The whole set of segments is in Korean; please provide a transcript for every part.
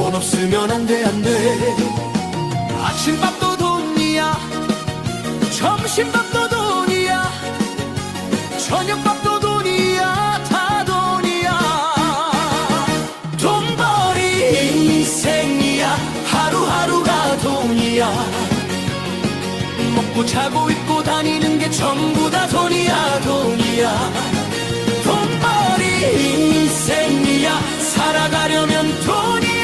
돈 없으면 안 돼, 안 돼. 아침밥도 돈이야, 점심밥도 돈이야, 저녁밥도 돈이야, 다 돈이야. 돈벌이 인생이야, 하루하루가 돈이야. 먹고 자고 입고 다니는 게 전부 다 돈이야, 돈이야. 돈벌이 인생이야, 살아가려면 돈이야.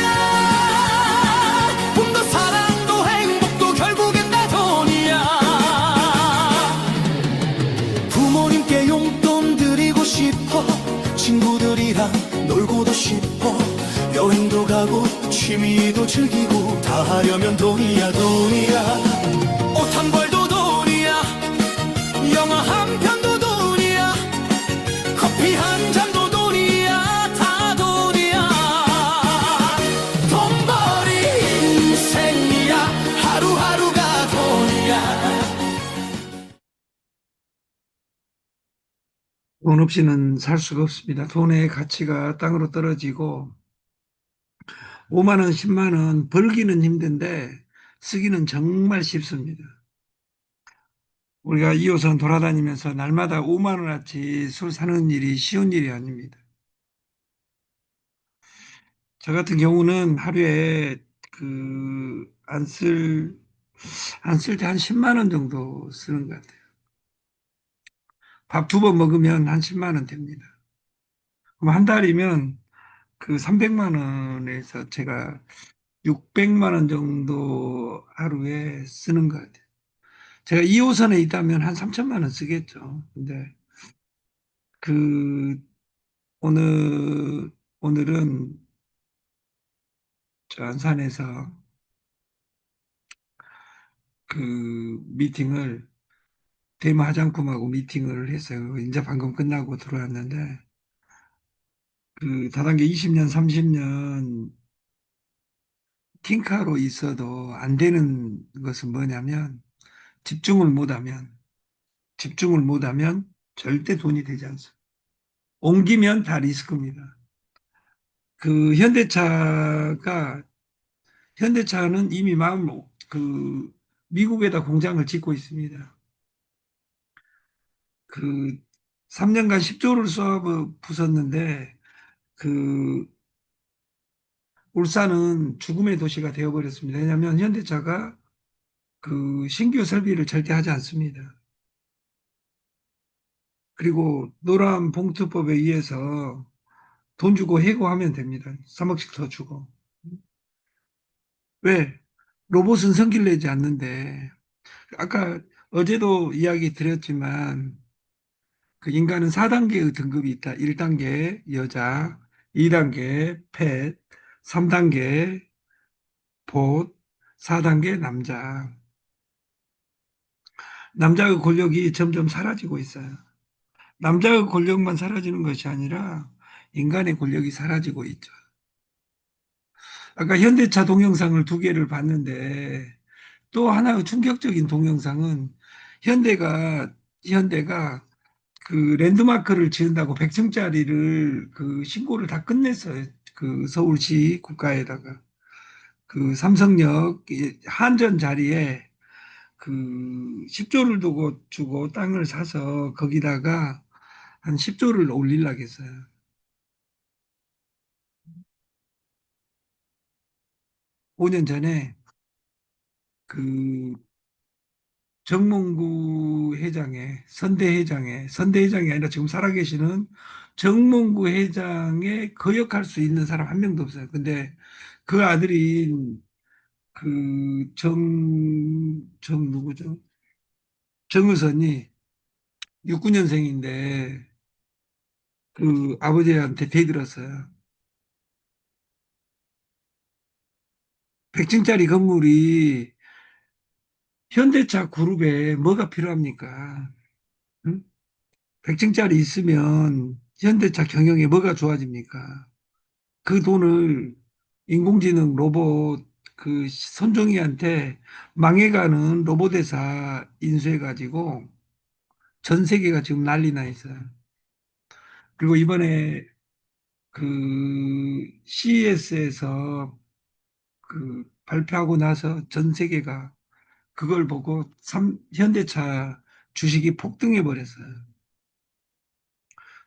꿈도 사랑도 행복도 결국엔 다 돈이야. 부모님께 용돈 드리고 싶어, 친구들이랑 놀고도 싶어, 여행도 가고 취미도 즐기고 다 하려면 돈이야, 돈이야. 옷 한 벌도 돈이야, 영화 한 편도 돈이야, 커피 한 잔도 돈이야, 다 돈이야. 돈벌이 인생이야, 하루하루가 돈이야. 돈 없이는 살 수가 없습니다. 돈의 가치가 땅으로 떨어지고 5만 원, 10만 원 벌기는 힘든데 쓰기는 정말 쉽습니다. 우리가 2호선 돌아다니면서 날마다 5만 원어치 술 사는 일이 쉬운 일이 아닙니다. 저 같은 경우는 하루에 안 쓸 때 한 10만 원 정도 쓰는 것 같아요. 밥 2번 먹으면 한 10만 원 됩니다. 그럼 한 달이면 그 300만 원에서 제가 600만 원 정도 하루에 쓰는 것 같아요. 제가 2호선에 있다면 한 3천만 원 쓰겠죠. 근데 그 오늘은 저 안산에서 그 미팅을 대마 화장품하고 미팅을 했어요. 이제 방금 끝나고 들어왔는데 그 다단계 20년, 30년 팅카로 있어도 안 되는 것은 뭐냐면 집중을 못하면 집중을 못하면 절대 돈이 되지 않습니다. 옮기면 다 리스크입니다. 그 현대차는 이미 미국에다 공장을 짓고 있습니다. 그 3년간 10조를 쏘아 부쉈는데 그 울산은 죽음의 도시가 되어버렸습니다. 왜냐하면 현대차가 그 신규 설비를 절대 하지 않습니다. 그리고 노란 봉투법에 의해서 돈 주고 해고하면 됩니다. 3억씩 더 주고. 왜? 로봇은 성기를 내지 않는데 아까 어제도 이야기 드렸지만 그 인간은 4단계의 등급이 있다. 1단계 여자, 2단계 펫, 3단계 봇, 4단계 남자. 남자의 권력이 점점 사라지고 있어요. 남자의 권력만 사라지는 것이 아니라 인간의 권력이 사라지고 있죠. 아까 현대차 동영상을 2개를 봤는데 또 하나의 충격적인 동영상은 현대가 그 랜드마크를 지은다고 100층짜리를 그 신고를 다 끝냈어요. 그 서울시 국가에다가 그 삼성역 한전 자리에 그 10조를 두고 주고 땅을 사서 거기다가 한 10조를 올리려고 했어요. 오 년 전에 그 정몽구 선대 회장이 아니라 지금 살아계시는 정몽구 회장에 거역할 수 있는 사람 한 명도 없어요. 근데 그 아들인 누구죠? 정의선이 69년생인데 그 아버지한테 대들었어요. 100층짜리 건물이 현대차 그룹에 뭐가 필요합니까? 응? 100층짜리 있으면 현대차 경영에 뭐가 좋아집니까? 그 돈을 인공지능 로봇 그 손정희한테 망해가는 로봇 회사 인수해가지고 전 세계가 지금 난리 나 있어요. 그리고 이번에 그 CES에서 발표하고 나서 전 세계가 그걸 보고 현대차 주식이 폭등해 버렸어요.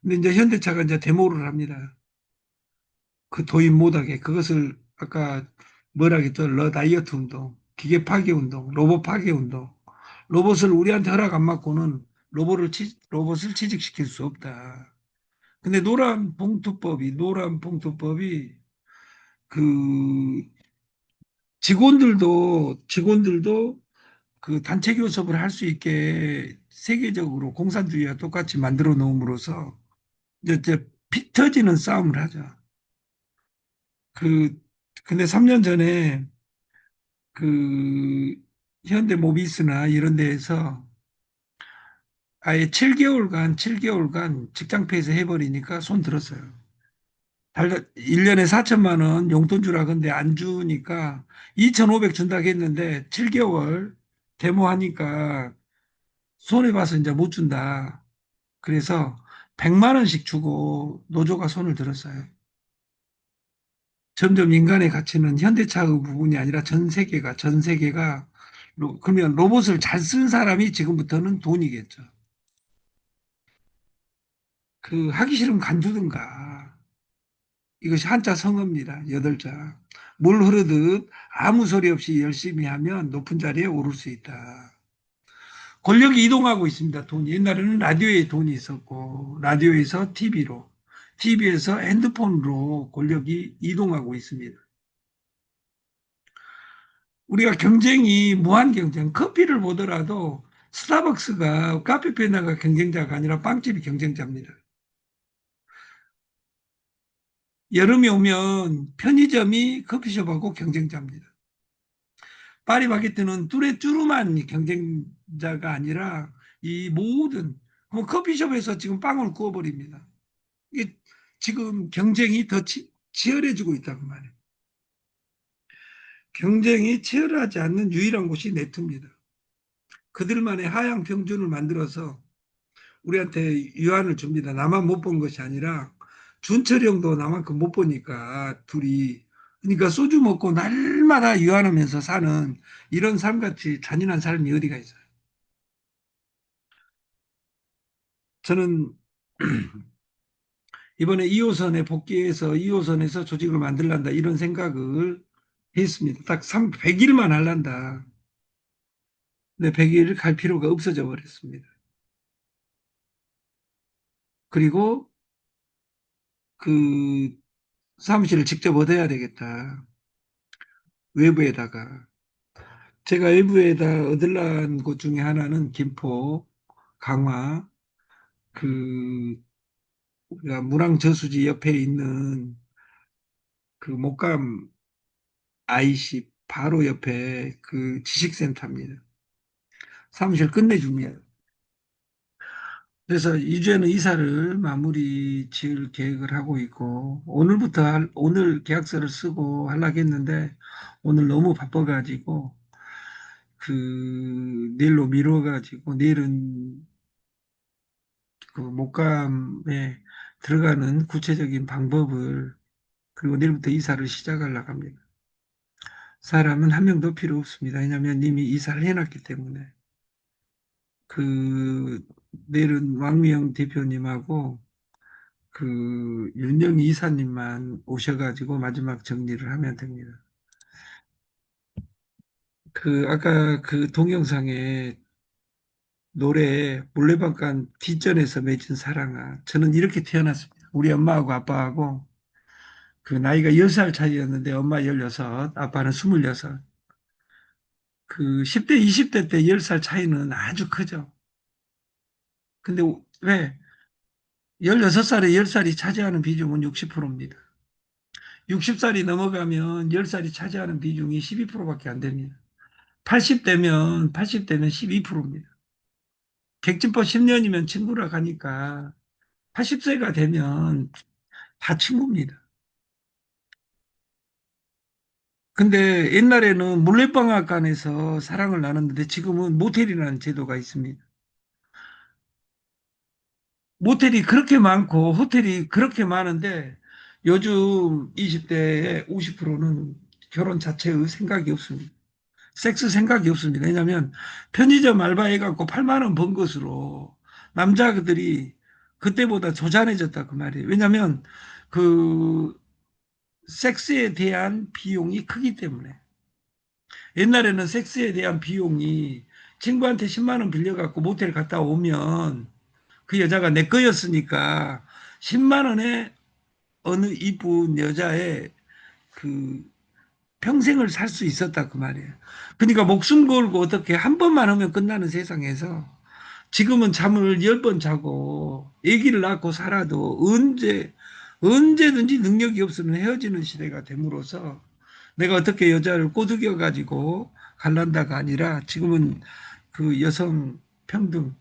근데 이제 현대차가 이제 데모를 합니다. 그 도입 못하게 그것을 아까 뭐라 그랬죠? 러다이어트 운동, 기계 파괴 운동, 로봇 파괴 운동. 로봇을 우리한테 허락 안 받고는 로봇을 취직시킬 수 없다. 근데 노란 봉투법이 그 직원들도 그 단체 교섭을 할 수 있게 세계적으로 공산주의와 똑같이 만들어 놓음으로써 이제 피 터지는 싸움을 하죠. 그 근데 3년 전에 그 현대 모비스나 이런 데에서 아예 7개월간 직장 폐쇄 해버리니까 손 들었어요. 1년에 4천만 원 용돈 주라 근데 안 주니까 2,500 준다고 했는데 7개월 데모하니까 손해봐서 이제 못 준다. 그래서 100만 원씩 주고 노조가 손을 들었어요. 점점 인간의 가치는 현대차의 부분이 아니라 전 세계가 그러면 로봇을 잘 쓴 사람이 지금부터는 돈이겠죠. 하기 싫으면 간두든가. 이것이 한자 성어입니다. 8자. 물 흐르듯 아무 소리 없이 열심히 하면 높은 자리에 오를 수 있다. 권력이 이동하고 있습니다. 돈이. 옛날에는 라디오에 돈이 있었고, 라디오에서 TV로, TV에서 핸드폰으로 권력이 이동하고 있습니다. 우리가 경쟁이 무한 경쟁, 커피를 보더라도 스타벅스가 카페페나가 경쟁자가 아니라 빵집이 경쟁자입니다. 여름이 오면 편의점이 커피숍하고 경쟁자입니다. 파리바게뜨는 뚜레 쭈루만 경쟁자가 아니라 이 모든 커피숍에서 지금 빵을 구워버립니다. 이게 지금 경쟁이 더 치열해지고 있다고 말이에요. 경쟁이 치열하지 않는 유일한 곳이 네트입니다. 그들만의 하향 평준을 만들어서 우리한테 유한을 줍니다. 나만 못 본 것이 아니라 준철이 형도 나만큼 못 보니까 둘이 그러니까 소주 먹고 날마다 유한하면서 사는 이런 삶같이 잔인한 삶이 어디가 있어요. 저는 이번에 2호선에 복귀해서 2호선에서 조직을 만들란다 이런 생각을 했습니다. 딱 100일만 할란다. 근데 100일 갈 필요가 없어져 버렸습니다. 그리고 그 사무실을 직접 얻어야 되겠다. 외부에다가. 제가 외부에다 얻으려는 곳 중에 하나는 김포, 강화, 그, 우리가 물왕저수지 옆에 있는 그 목감 IC 바로 옆에 그 지식센터입니다. 사무실 끝내줍니다. 그래서 2주에는 이사를 마무리 지을 계획을 하고 있고, 오늘 계약서를 쓰고 하려고 했는데, 오늘 너무 바빠가지고, 내일로 미뤄가지고, 내일은 그 목감에 들어가는 구체적인 방법을, 그리고 내일부터 이사를 시작하려고 합니다. 사람은 한 명도 필요 없습니다. 왜냐하면 이미 이사를 해놨기 때문에. 내일은 왕미영 대표님하고 윤영희 이사님만 오셔가지고 마지막 정리를 하면 됩니다. 아까 동영상에 노래 물레방간 뒷전에서 맺은 사랑아. 저는 이렇게 태어났습니다. 우리 엄마하고 아빠하고 나이가 10살 차이였는데 엄마 16, 아빠는 26. 10대, 20대 때 10살 차이는 아주 크죠. 근데 왜? 16살에 10살이 차지하는 비중은 60%입니다. 60살이 넘어가면 10살이 차지하는 비중이 12%밖에 안 됩니다. 80대면 12%입니다. 객진법 10년이면 친구라 가니까 80세가 되면 다 친구입니다. 근데 옛날에는 물레방앗간에서 사랑을 나눴는데 지금은 모텔이라는 제도가 있습니다. 모텔이 그렇게 많고 호텔이 그렇게 많은데 요즘 20대의 50%는 결혼 자체의 생각이 없습니다. 섹스 생각이 없습니다. 왜냐하면 편의점 알바해갖고 8만 원 번 것으로 남자들이 그때보다 조잔해졌다 그 말이에요. 왜냐하면 그 섹스에 대한 비용이 크기 때문에. 옛날에는 섹스에 대한 비용이 친구한테 10만 원 빌려갖고 모텔 갔다 오면 그 여자가 내 거였으니까 10만 원에 어느 이쁜 여자의 그 평생을 살 수 있었다 그 말이에요. 그러니까 목숨 걸고 어떻게 한 번만 하면 끝나는 세상에서 지금은 잠을 10번 자고 아기를 낳고 살아도 언제든지 능력이 없으면 헤어지는 시대가 됨으로써 내가 어떻게 여자를 꼬드겨 가지고 갈란다가 아니라 지금은 그 여성 평등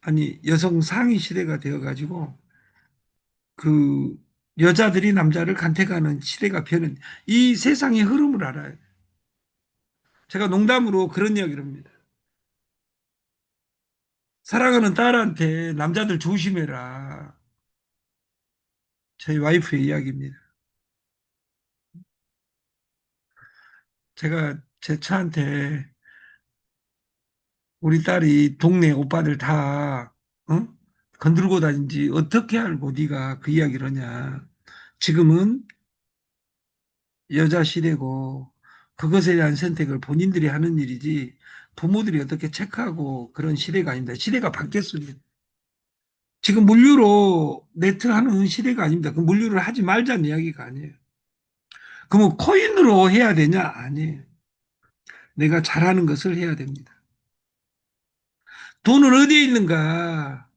아니 여성 상위 시대가 되어 가지고 그 여자들이 남자를 간택하는 시대가 변한 이 세상의 흐름을 알아요. 제가 농담으로 그런 이야기를 합니다. 사랑하는 딸한테 남자들 조심해라. 저희 와이프의 이야기입니다. 제가 제 차한테 우리 딸이 동네 오빠들 다 어? 건들고 다니지 어떻게 알고 네가 그 이야기를 하냐. 지금은 여자 시대고 그것에 대한 선택을 본인들이 하는 일이지 부모들이 어떻게 체크하고 그런 시대가 아닙니다. 시대가 바뀌었습니다. 지금 물류로 네트하는 시대가 아닙니다. 그 물류를 하지 말자는 이야기가 아니에요. 그러면 코인으로 해야 되냐? 아니에요. 내가 잘하는 것을 해야 됩니다. 돈은 어디에 있는가?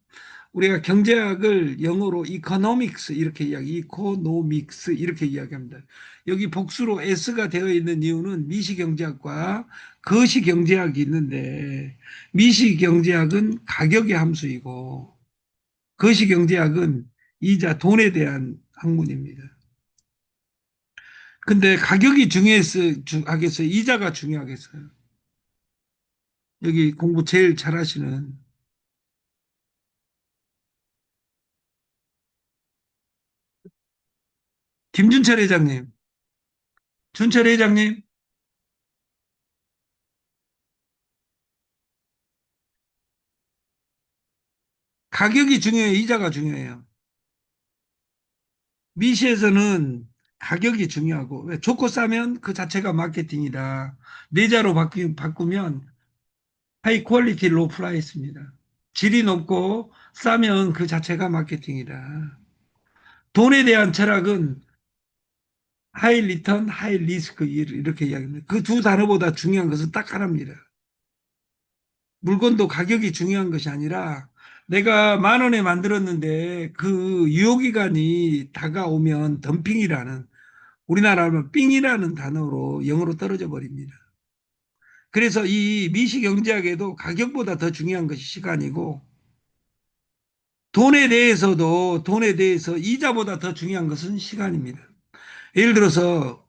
우리가 경제학을 영어로 이코노믹스 이렇게 이코노믹스 이렇게 이야기합니다. 여기 복수로 S가 되어 있는 이유는 미시경제학과 거시경제학이 있는데 미시경제학은 가격의 함수이고 거시경제학은 이자 돈에 대한 학문입니다. 근데 가격이 중요하겠어요? 이자가 중요하겠어요? 여기 공부 제일 잘하시는 김준철 회장님, 준철 회장님, 가격이 중요해요? 이자가 중요해요? 미시에서는 가격이 중요하고, 왜? 좋고 싸면 그 자체가 마케팅이다. 내자로 바꾸면 하이 퀄리티 로 프라이스입니다. 질이 높고 싸면 그 자체가 마케팅이다. 돈에 대한 철학은 하이 리턴, 하이 리스크 이렇게 이야기합니다. 그 두 단어보다 중요한 것은 딱 하나입니다. 물건도 가격이 중요한 것이 아니라 내가 10,000원에 만들었는데 그 유효기간이 다가오면 덤핑이라는 우리나라 하면 삥이라는 단어로 영어로 떨어져 버립니다. 그래서 이 미시경제학에도 가격보다 더 중요한 것이 시간이고 돈에 대해서 이자보다 더 중요한 것은 시간입니다. 예를 들어서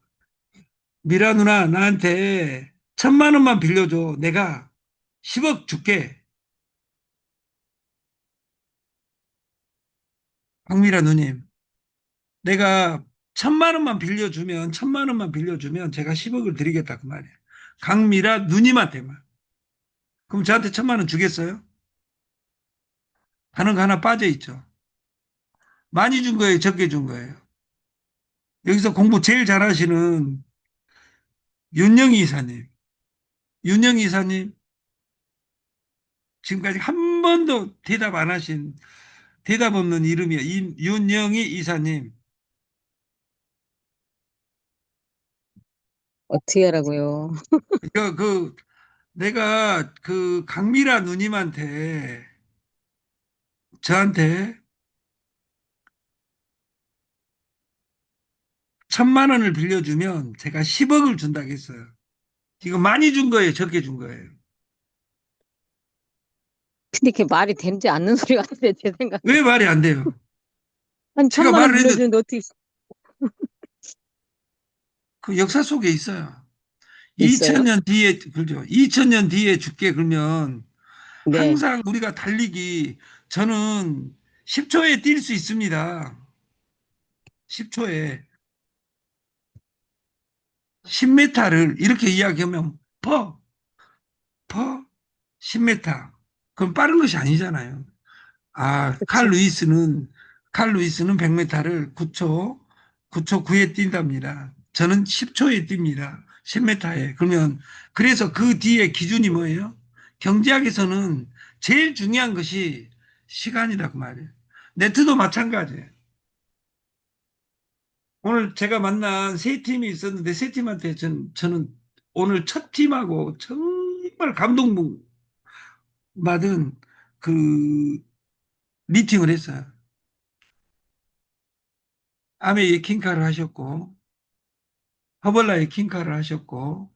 미라 누나 나한테 1,000만 원만 빌려줘. 내가 10억 줄게. 박미라 누님. 내가 1,000만 원만 빌려주면 제가 10억을 드리겠다 그 말이에요. 강미라 누님한테만. 그럼 저한테 1,000만 원 주겠어요? 단어가 하나 빠져 있죠. 많이 준 거예요, 적게 준 거예요. 여기서 공부 제일 잘하시는 윤영희 이사님. 윤영희 이사님, 지금까지 한 번도 대답 안 하신, 대답 없는 이름이에요. 윤영희 이사님. 어떻게 하라고요? 그, 내가 그 강미라 누님한테, 저한테 1,000만 원을 빌려주면 제가 10억을 준다고 했어요. 이거 많이 준 거예요, 적게 준 거예요? 근데 그게 말이 되지 않는 소리 같은데, 제 생각에. 왜 말이 안 돼요? 한 제가 1,000만 원 말을 했는데 빌려주는데 어떻게 그 역사 속에 있어요. 있어요? 2000년 뒤에, 그죠? 2000년 뒤에 죽게 그러면 네. 항상 우리가 달리기, 저는 10초에 뛸 수 있습니다. 10초에. 10m를 이렇게 이야기하면 퍼 10m. 그럼 빠른 것이 아니잖아요. 아, 그치. 칼 루이스는 100m를 9초 9에 뛴답니다. 저는 10초에 뜁니다. 10m에. 그러면 그래서 그 뒤에 기준이 뭐예요? 경제학에서는 제일 중요한 것이 시간이라고 말이에요. 네트도 마찬가지예요. 오늘 제가 만난 세 팀이 있었는데 세 팀한테 저는 오늘 첫 팀하고 정말 감동받은 그 미팅을 했어요. 아메이에 킹카를 하셨고 허벌라에 킹카를 하셨고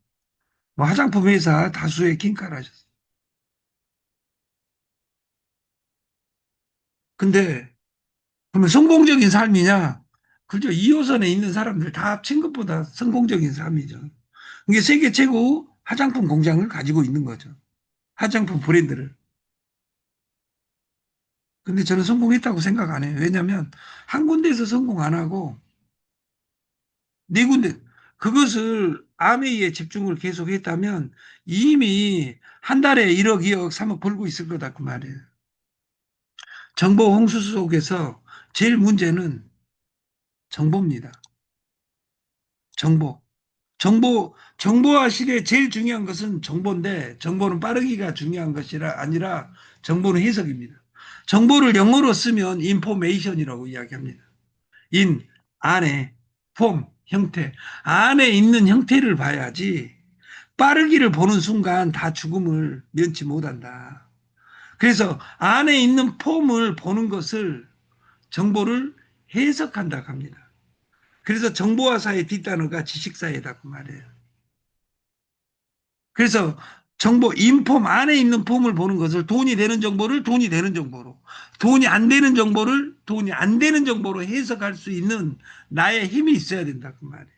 뭐 화장품 회사 다수의 킹카를 하셨어요. 근데 그러면 성공적인 삶이냐? 그죠? 2호선에 있는 사람들 다 합친 것보다 성공적인 삶이죠. 이게 세계 최고 화장품 공장을 가지고 있는 거죠. 화장품 브랜드를. 근데 저는 성공했다고 생각 안 해요. 왜냐하면 한 군데에서 성공 안 하고 네 군데 그것을 아메이에 집중을 계속 했다면 이미 한 달에 1억, 2억, 3억 벌고 있을 거다 그 말이에요. 정보 홍수 속에서 제일 문제는 정보입니다. 정보. 정보화 시대에 제일 중요한 것은 정보인데 정보는 빠르기가 중요한 것이라 아니라 정보는 해석입니다. 정보를 영어로 쓰면 인포메이션이라고 이야기합니다. 인, 안에, 폼, 형태. 안에 있는 형태를 봐야지 빠르기를 보는 순간 다 죽음을 면치 못한다. 그래서 안에 있는 폼을 보는 것을 정보를 해석한다고 합니다. 그래서 정보화사의 뒷단어가 지식사회다 그 말이에요. 그래서 정보, 인폼 안에 있는 폼을 보는 것을 돈이 되는 정보를 돈이 되는 정보로, 돈이 안 되는 정보를 돈이 안 되는 정보로 해석할 수 있는 나의 힘이 있어야 된다 그 말이에요.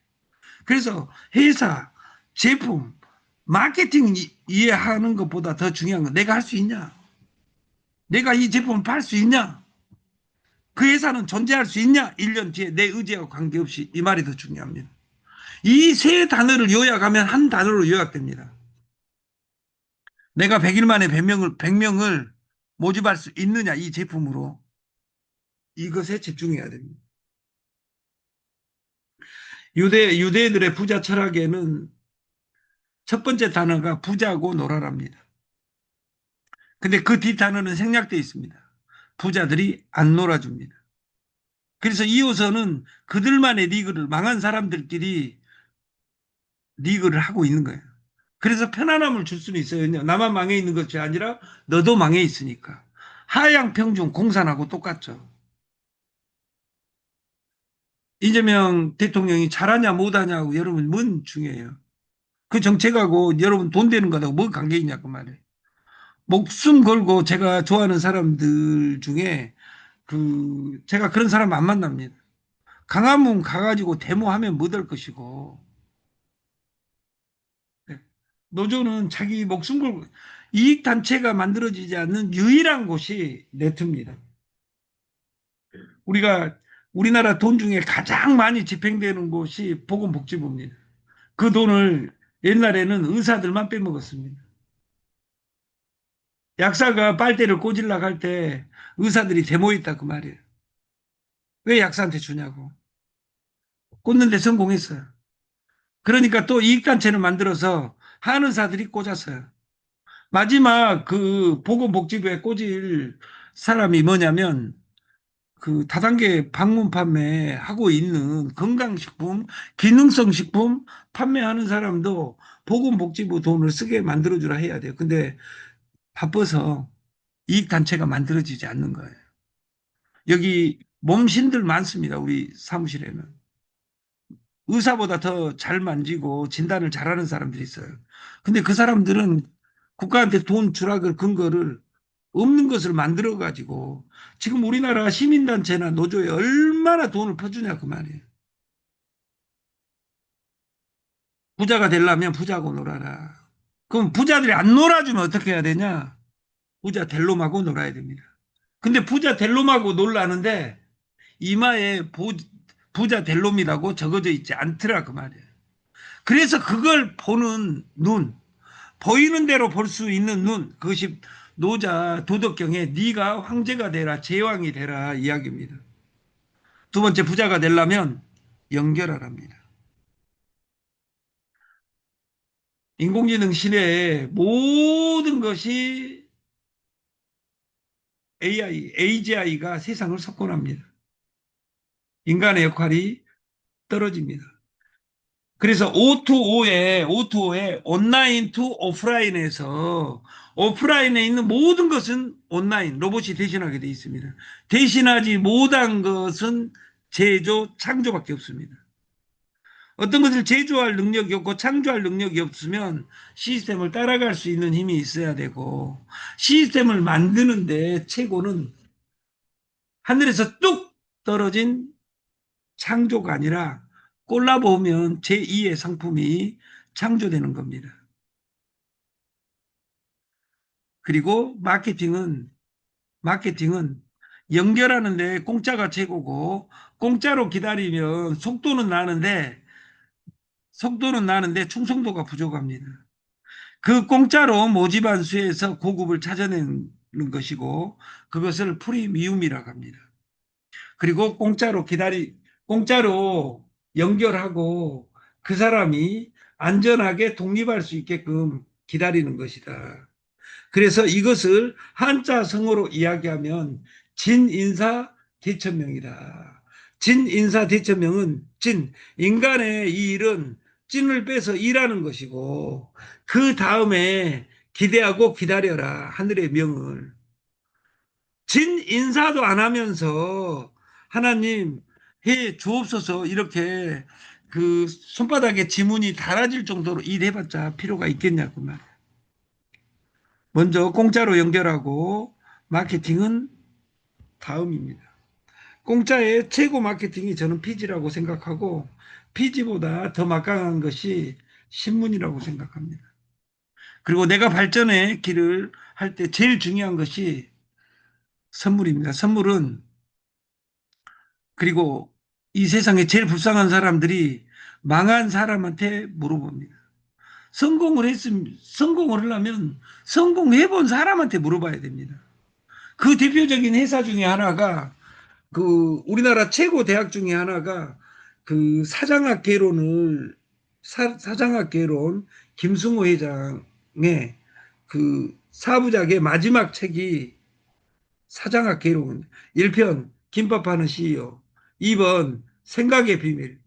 그래서 회사, 제품, 마케팅 이해하는 것보다 더 중요한 건 내가 할 수 있냐? 내가 이 제품을 팔 수 있냐? 그 회사는 존재할 수 있냐? 1년 뒤에 내 의지하고 관계없이 이 말이 더 중요합니다. 이 세 단어를 요약하면 한 단어로 요약됩니다. 내가 100일 만에 100명을 모집할 수 있느냐, 이 제품으로. 이것에 집중해야 됩니다. 유대인들의 부자 철학에는 첫 번째 단어가 부자고 놀아랍니다. 근데 그 뒷 단어는 생략되어 있습니다. 부자들이 안 놀아줍니다. 그래서 이호선은 그들만의 리그를 망한 사람들끼리 리그를 하고 있는 거예요. 그래서 편안함을 줄 수는 있어요. 나만 망해 있는 것이 아니라 너도 망해 있으니까. 하향평중 공산하고 똑같죠. 이재명 대통령이 잘하냐 못하냐고 여러분 뭔 중요해요. 그 정책하고 여러분 돈 되는 거하고 뭔 관계 있냐고 말이에요. 목숨 걸고 제가 좋아하는 사람들 중에 제가 그런 사람 안 만납니다. 강화문 가가지고 데모하면 못 할 것이고 네. 노조는 자기 목숨 걸고 이익단체가 만들어지지 않는 유일한 곳이 네트입니다. 우리나라 돈 중에 가장 많이 집행되는 곳이 보건복지부입니다. 그 돈을 옛날에는 의사들만 빼먹었습니다. 약사가 빨대를 꽂으려고 할 때 의사들이 데모했다 그 말이에요. 왜 약사한테 주냐고. 꽂는데 성공했어요. 그러니까 또 이익단체를 만들어서 한의사들이 꽂았어요. 마지막 그 보건복지부에 꽂을 사람이 뭐냐면 그 다단계 방문 판매하고 있는 건강식품, 기능성 식품 판매하는 사람도 보건복지부 돈을 쓰게 만들어주라 해야 돼요. 근데 바빠서 이익단체가 만들어지지 않는 거예요. 여기 몸신들 많습니다. 우리 사무실에는. 의사보다 더 잘 만지고 진단을 잘하는 사람들이 있어요. 근데 그 사람들은 국가한테 돈 주락을 근거를 없는 것을 만들어 가지고 지금 우리나라 시민단체나 노조에 얼마나 돈을 퍼주냐 그 말이에요. 부자가 되려면 부자하고 놀아라. 그럼 부자들이 안 놀아주면 어떻게 해야 되냐? 부자 될 놈하고 놀아야 됩니다. 근데 부자 될 놈하고 놀라는데 이마에 부자 될 놈이라고 적어져 있지 않더라 그 말이에요. 그래서 그걸 보는 눈, 보이는 대로 볼 수 있는 눈, 그것이 노자 도덕경에 네가 황제가 되라, 제왕이 되라 이야기입니다. 두 번째, 부자가 되려면 연결하랍니다. 인공지능 시대에 모든 것이 AI, AGI가 세상을 석권합니다. 인간의 역할이 떨어집니다. 그래서 O2O에 온라인 투 오프라인에서 오프라인에 있는 모든 것은 온라인, 로봇이 대신하게 되어 있습니다. 대신하지 못한 것은 제조, 창조밖에 없습니다. 어떤 것을 제조할 능력이 없고 창조할 능력이 없으면 시스템을 따라갈 수 있는 힘이 있어야 되고, 시스템을 만드는데 최고는 하늘에서 뚝 떨어진 창조가 아니라 콜라보면 제2의 상품이 창조되는 겁니다. 그리고 마케팅은 연결하는데 공짜가 최고고, 공짜로 기다리면 속도는 나는데 충성도가 부족합니다. 그 공짜로 모집한 수에서 고급을 찾아내는 것이고, 그것을 프리미움이라고 합니다. 그리고 공짜로 연결하고 그 사람이 안전하게 독립할 수 있게끔 기다리는 것이다. 그래서 이것을 한자성어로 이야기하면 진인사 대천명이다. 진인사 대천명은 인간의 이 일은 찐을 빼서 일하는 것이고, 그 다음에 기대하고 기다려라, 하늘의 명을. 진인사도 안 하면서 하나님 해 주옵소서 이렇게 그 손바닥에 지문이 달아질 정도로 일해봤자 필요가 있겠냐고 말이야. 먼저 공짜로 연결하고 마케팅은 다음입니다. 공짜의 최고 마케팅이 저는 피지라고 생각하고, 피지보다 더 막강한 것이 신문이라고 생각합니다. 그리고 내가 발전의 길을 할 때 제일 중요한 것이 선물입니다. 선물은, 그리고 이 세상에 제일 불쌍한 사람들이 망한 사람한테 물어봅니다. 성공을 하려면 성공해본 사람한테 물어봐야 됩니다. 그 대표적인 회사 중에 하나가, 그 우리나라 최고 대학 중에 하나가 그 사장학 개론 김승호 회장의 그 사부작의 마지막 책이 사장학 개론. 1편 김밥하는 CEO, 2번 생각의 비밀.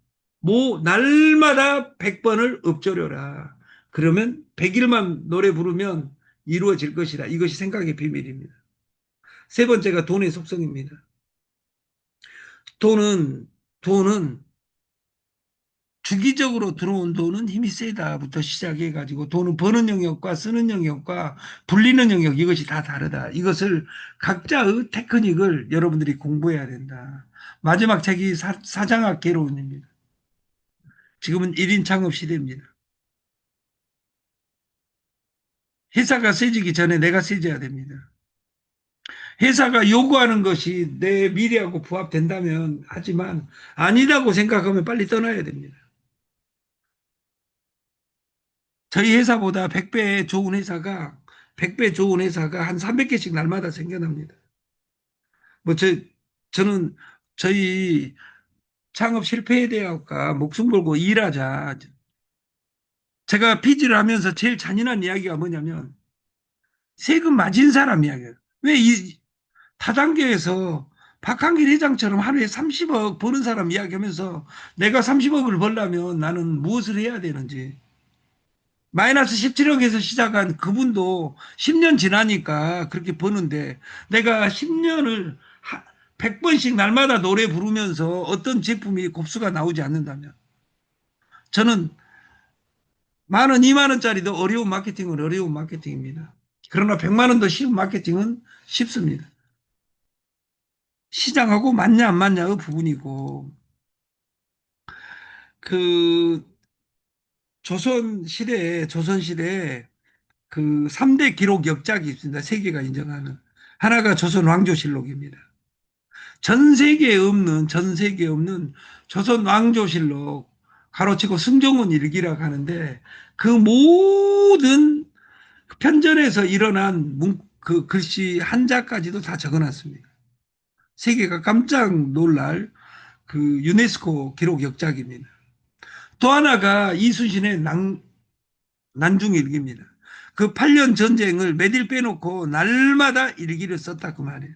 날마다 100번을 읊조려라. 그러면 100일만 노래 부르면 이루어질 것이다. 이것이 생각의 비밀입니다. 세 번째가 돈의 속성입니다. 돈은 주기적으로 들어온 돈은 힘이 세다부터 시작해가지고, 돈은 버는 영역과 쓰는 영역과 불리는 영역, 이것이 다 다르다. 이것을 각자의 테크닉을 여러분들이 공부해야 된다. 마지막 책이 사장학 개론입니다. 지금은 1인 창업 시대입니다. 회사가 세지기 전에 내가 세져야 됩니다. 회사가 요구하는 것이 내 미래하고 부합된다면 하지만, 아니라고 생각하면 빨리 떠나야 됩니다. 저희 회사보다 100배 좋은 회사가 한 300개씩 날마다 생겨납니다. 저는 저희 창업 실패에 대학과 목숨 걸고 일하자. 제가 피지를 하면서 제일 잔인한 이야기가 뭐냐면, 세금 맞은 사람 이야기예요. 왜 다단계에서 박한길 회장처럼 하루에 30억 버는 사람 이야기하면서 내가 30억을 벌려면 나는 무엇을 해야 되는지. 마이너스 17억에서 시작한 그분도 10년 지나니까 그렇게 버는데, 내가 10년을 100번씩 날마다 노래 부르면서 어떤 제품이 곱수가 나오지 않는다면, 저는 10,000원, 20,000원짜리도 어려운 마케팅은 어려운 마케팅입니다. 그러나 100만 원도 쉬운 마케팅은 쉽습니다. 시장하고 맞냐 안 맞냐의 부분이고, 그 조선시대에 그 3대 기록 역작이 있습니다. 세계가 인정하는. 하나가 조선 왕조실록입니다. 전 세계에 없는 조선 왕조실록, 가로치고 승종원 일기라고 하는데 그 모든 편전에서 일어난 그 글씨 한자까지도 다 적어놨습니다. 세계가 깜짝 놀랄 그 유네스코 기록 역작입니다. 또 하나가 이순신의 난중일기입니다. 그 8년 전쟁을 몇 일 빼놓고 날마다 일기를 썼다 그 말이에요.